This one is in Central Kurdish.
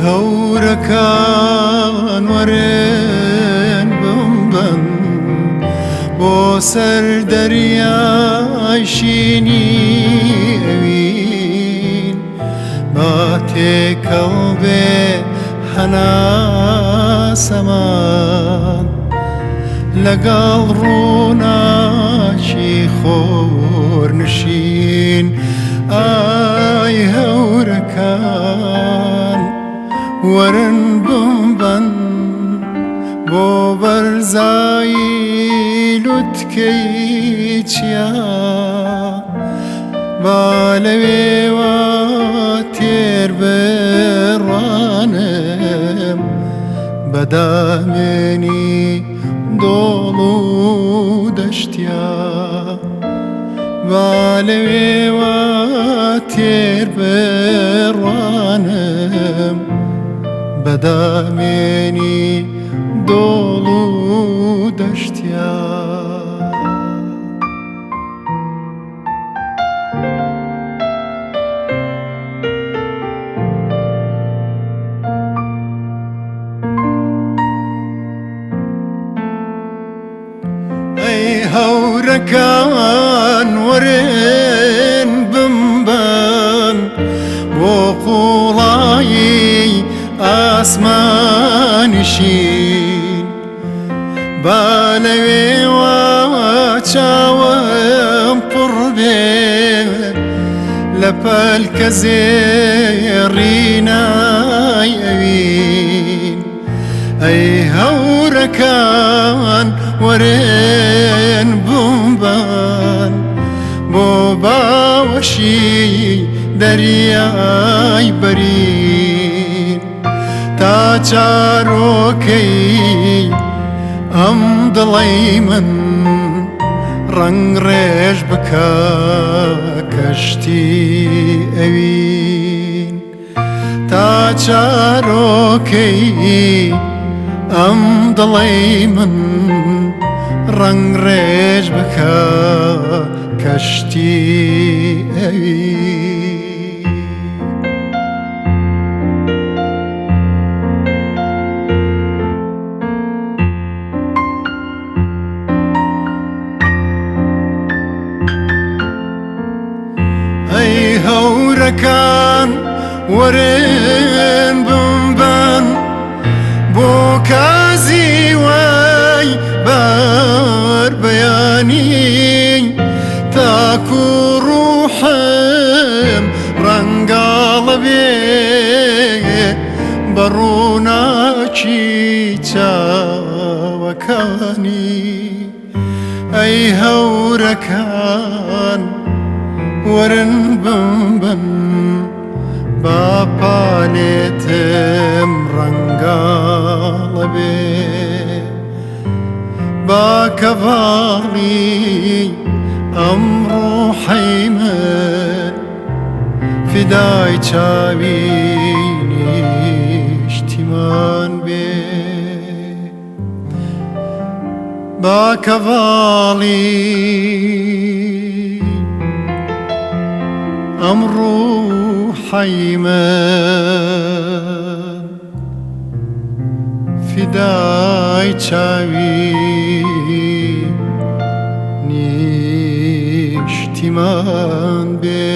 هەورەکان وەرێن بمبەن بۆ سەر دەریای شینی ئەوین با تێکەڵ بێ هەناسەمان لەگەڵ ڕووناکی خۆرنشین ئای هەورەکان وەرن بمبەن بۆ بەرزایی لوتکەی چیا با لەوێوە تێر بڕوانم بەدامێنی دۆڵ و دەشتیا با لەوێوە تێر بڕوانم بەدامێنی دۆڵ و دەشتیا ئەی هەورەکان وەرن بمبەن بۆ قوڵایی ئاسمانیشین با لەوێوە چاوم پڕ بێ لە پەلکە زێڕینای ئەوین ئەی هەورەکان وەرن بمبەن بۆ باوەشی دەریای بەرین تا چارۆکەی ئەم دڵەی من ڕەنگڕێژ بکە کەشتی ئەوین تا چارۆکەی ئەم دڵەی من ڕەنگڕێژ بکە کەشتی ئەوین ئەی هەورەکان وەرن بمبەن بۆ کازی وای بەربەیانی تاکو ڕوحم ڕەنگاڵە بێ بە ڕووناکی چاوەکانی ئەی هەورەکان وەرن بمبەن با پالێتم ڕەنگاڵە بێ با کەڤاڵی ئەم ڕوحەی من فیدای چاوی نیشتیمان بێ با کەڤاڵی ئەم ڕوحەی من فیدای چاوی نیشتیمان بێ